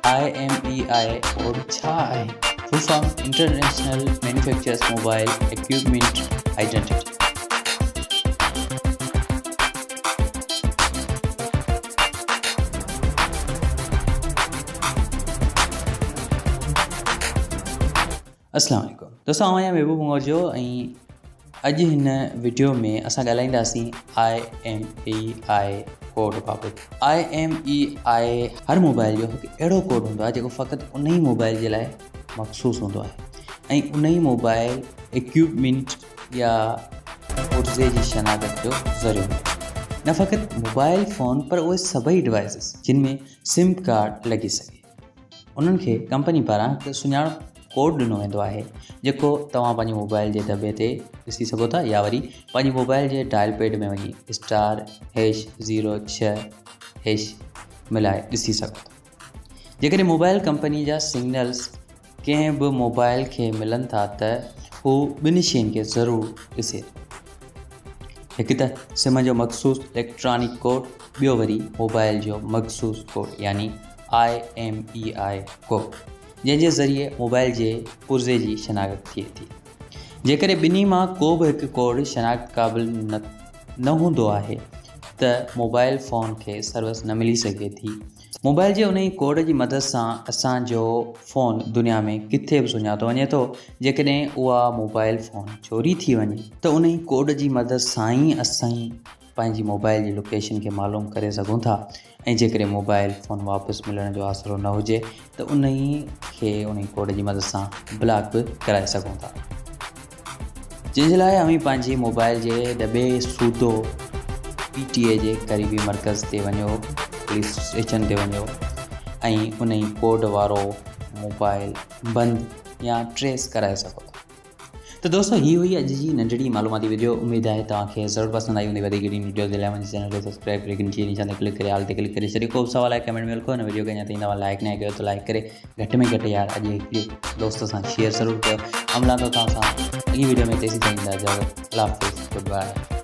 IMEI code छा आहे? Full form international manufacturers mobile equipment identity. अस्सलाम वालेकुम दोस्तों, आउं आहियां महबूब मौजो ऐं अॼु हिन वीडियो में असां ॻाल्हाईंदासीं IMEI कोड बाबति। IMEI हर मोबाइल जो हिकु अहिड़ो कोड हूंदो आहे जेको फ़क़ति उन ई मोबाइल जे लाइ मख़सूसु हूंदो आहे ऐं उन ई मोबाइल इक्विपमेंट या पुर्ज़े जी शनाख़त जो ज़रियो हूंदो आहे। न फ़क़ति मोबाइल फ़ोन पर उहे सभई डिवाइसिस जिन में सिम कार्ड लॻी सघे, उन्हनि खे कंपनी पारां हिकु सुञाणप कोड ॾिनो वेंदो आहे जेको तव्हां पंहिंजे मोबाइल जे दॿे ते ॾिसी सघो था या वरी पंहिंजे मोबाइल जे डायल पैड में वञी *#06# मिलाए ॾिसी सघो था। जेकॾहिं मोबाइल कंपनी जा सिग्नल्स कंहिं बि मोबाइल खे मिलनि था त हू ॿिनि शयुनि खे ज़रूरु ॾिसे थो। हिकु त सिम जो मख़सूसु इलेक्ट्रॉनिक कोड, ॿियो वरी मोबाइल जो मख़सूसु कोड यानी IMEI कोड, जंहिंजे ज़रिए मोबाइल जे पुर्ज़े जी शनाख़त थिए थी। जेकॾहिं ॿिन्ही मां को बि हिकु कोड शनाख़त क़ाबिल न हूंदो आहे त मोबाइल फ़ोन खे सर्विस न मिली सघे थी। मोबाइल जे उन ई कोड जी मदद सां असांजो फ़ोन दुनिया में किथे बि सुञातो वञे थो। जेकॾहिं उहा मोबाइल फ़ोन चोरी थी वञे त उन ई कोड जी मदद सां ई असां पंहिंजी मोबाइल जी लोकेशन खे मालूम करे सघूं था ऐं जेकॾहिं मोबाइल फ़ोन वापसि मिलण जो आसरो न हुजे त उन ई खे उन ई कोड जी मदद सां ब्लॉक बि कराए सघूं था, जंहिंजे लाइ अमीं पंहिंजे मोबाइल जे दॿे सूदो PTA जे क़रीबी मर्कज़ ते वञो, पुलिस स्टेशन ते वञो ऐं उन ई कोड वारो मोबाइल बंदि या ट्रेस कराए सघो था। तो दोस्तों, ही हुई अॼु जी नंढड़ी मालूमाती वीडियो। उम्मीद आहे तव्हांखे ज़रूरु पसंदि आई हूंदी। वधीक वीडियो जे लाइ मुंहिंजे चैनल खे सब्सक्राइब करे नीचे निशान ते क्लिक करे ऑल ते क्लिक करे छॾियो। को बि सवाल आहे कमेंट में लिखो। हिन वीडियो खे अञा ताईं तव्हां लाइक न कयो त लाइक करे घटि में घटि यार अॼु हिकिड़े दोस्त सां शेयर ज़रूरु कयो। अमला तो तव्हां सां अॻी वीडियो में तेसीं ताईं इजाज़त। अल्लाह हाफ़िज़, गुड बाय।